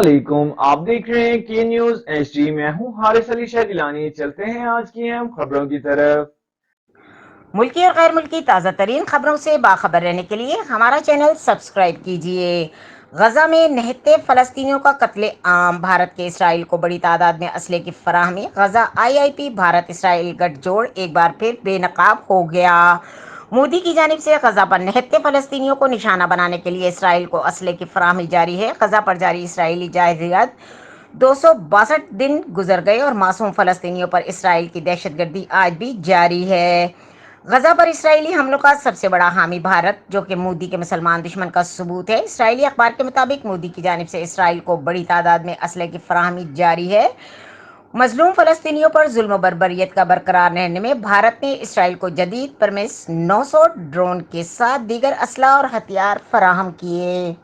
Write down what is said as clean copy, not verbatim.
वालेकुम, आप देख रहे हैं के न्यूज एचडी। मैं हूं हारिस अली शाह गिलानी। चलते हैं आज की अहम खबरों की तरफ। मुल्की और गैर मुल्की ताज़ा तरीन खबरों से बाखबर रहने के लिए हमारा चैनल सब्सक्राइब कीजिए। गजा में निहत्ते फ़लस्तीनियों का कत्ले आम, भारत के इसराइल को बड़ी तादाद में असले की फराहमी। गजा आईआईपी भारत इसराइल गठजोड़ एक बार फिर बेनकाब हो गया। मोदी की जानिब से गजा पर निहत्ते फ़लस्तीनियों को निशाना बनाने के लिए इसराइल को असले की फराहमी जारी है। गजा पर जारी इसराइली जायज़ियत 262 दिन गुजर गए और मासूम फ़लस्तीनियों पर इसराइल की दहशतगर्दी आज भी जारी है। गजा पर इसराइली हमलों का सबसे बड़ा हामी भारत, जो कि मोदी के मुसलमान दुश्मन का सबूत है। इसराइली अखबार के मुताबिक मोदी की जानिब से इसराइल को बड़ी तादाद में असले की फराहमी जारी है। मजलूम फ़लस्तीनियों पर जुल्म बर्बरियत का बरकरार रहने में भारत ने इसराइल को जदीद परमिस 900 ड्रोन के साथ दीगर असला और हथियार फराहम किए।